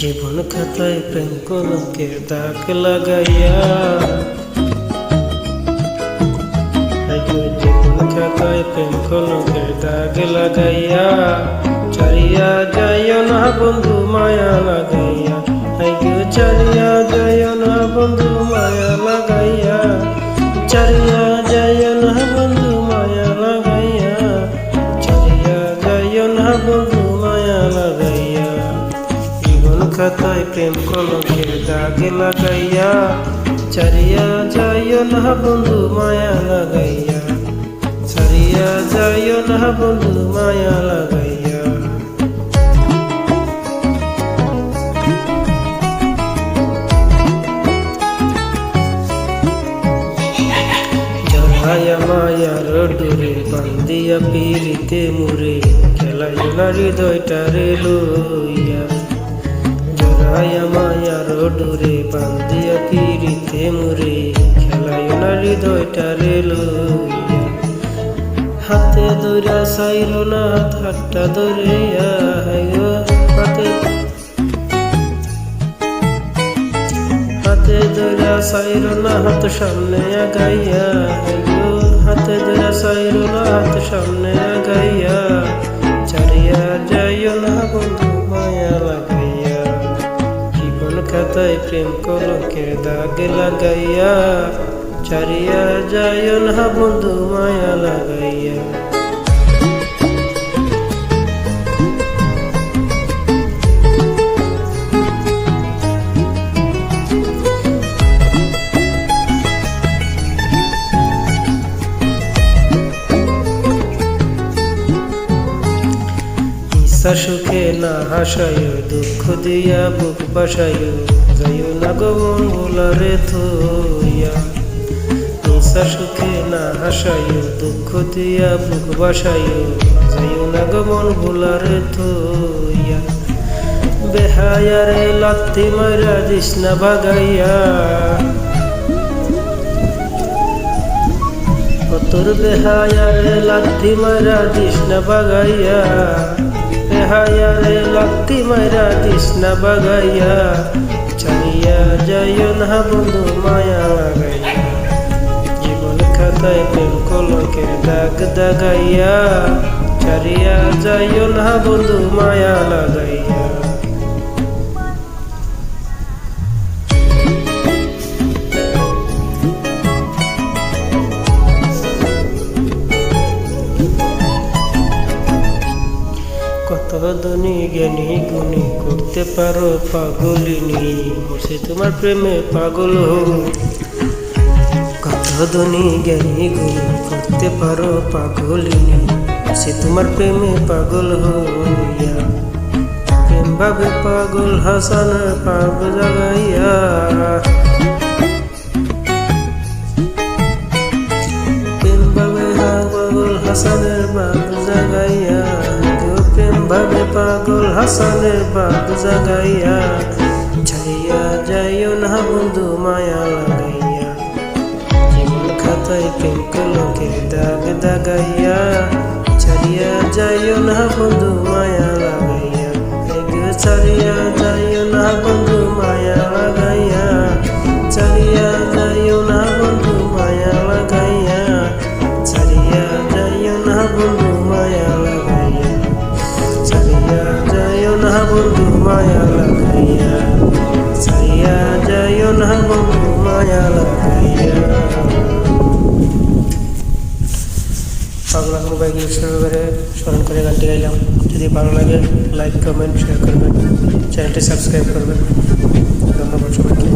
জীবন খাতায় প্রেম কলঙ্কের দাগ লাগাইয়া, জীবন খাতায় প্রেম কলঙ্কের দাগ লাগাইয়া, চারিয়া যাইও না বন্ধু মায়া লাগাইয়া, চারিয়া যাইও না বন্ধু মায়া লাগাইয়া, চারিয়া যাইও না বন্ধু মায়া লাগাইয়া, চারিয়া যাইও না বন্ধু মায়া লাগাইয়া। খাতায় প্রেম কলঙ্কের দাগ লাগাইয়া, চারিয়া যাইও না বন্ধু মায়া লাগাইয়া, চারিয়া যাইও না বন্ধু মায়া লাগাইয়া। জড়াইয়া মায়ার ডোরে বান্ধিয়া পিরিতে মুরে, খেলাইও না হৃদয়টারে লইয়া, জড়াইয়া মায়ার ডোরে বান্ধিয়া পিরিতে মুরে, খেলাইও না হৃদয়টারে লইয়া, হাতে ধরা সাইর না হাতটা ধরিয়া, হাতে ধরা সাইর না হাত সামনে আগাইয়া, হাতে ধরা সাইর না হাত সামনে আগাইয়া, চারিয়া যাইও না বন্ধু মায়া লাগাইয়া। জীবন খাতায় প্রেম কলঙ্কের দাগ লাগাইয়া, চারিয়া যাইও না বন্ধু মায়া লাগাইয়া। সুখে না হাসায়, দুঃখ দিয়া বুক বাসায়, যাইও না গো মন ভোলারে থইয়া, নিশা সুখে না হাসায়, দুঃখ দিয়া বুক বাসায়, যাইও না গো মন ভোলারে থইয়া, বেহায়ারে লাথি মাইরা দিস না বাগাইয়া, তোর বেহায়ারে লাথি মাইরা দিস না বাগাইয়া, বেহায়ারে লাথি মাইরা দিস না বাগাইয়া, চারিয়া যাইও না বন্ধু মায়া লাগাইয়া। জীবন খাতায় প্রেম কলঙ্কের দাগ দাগাইয়া, চারিয়া যাইও না বন্ধু মায়া লাগাইয়া। কত ধনী জ্ঞানী গুণী করতে পারো পাগলিনী, সে তোমার প্রেমে পাগল হও। কত ধনী জ্ঞানী গুণী করতে পারো পাগলিনী, সে তোমার প্রেমে পাগল হইয়া, প্রেম ভাবে পাগল হাসানের পাগ জাগাইয়া, প্রেম ভাবে পাগল হাসানের পাগ জাগাইয়া, ভাবে পাগল হাসানের বাগ জাগাইয়া, চাইয়া যাইও না বন্ধু মায়া লাগাইয়া। জীবন খাতায় প্রেম কলঙ্কের দাগ দাগাইয়া, চারিয়া যাইও না বন্ধু মায়া লাগাইয়া, চারিয়া যাইও না বন্ধু মায়া লাগাইয়া, চারিয়া যাইও না বন্ধু মায়া লাগাইয়া, চারিয়া যাইও না বন্ধু মায়া লাগাইয়া, চারিয়া যাইও না বন্ধু মায়া লাগাইয়া, চারিয়া যাইও না বন্ধু মায়া লাগাইয়া। পাগলা মোবাইল স্মরণ করে গানটি গাইলাম। যদি ভালো লাগে লাইক কমেন্ট শেয়ার করবেন, চ্যানেলটি সাবস্ক্রাইব করবেন। ধন্যবাদ সবাইকে।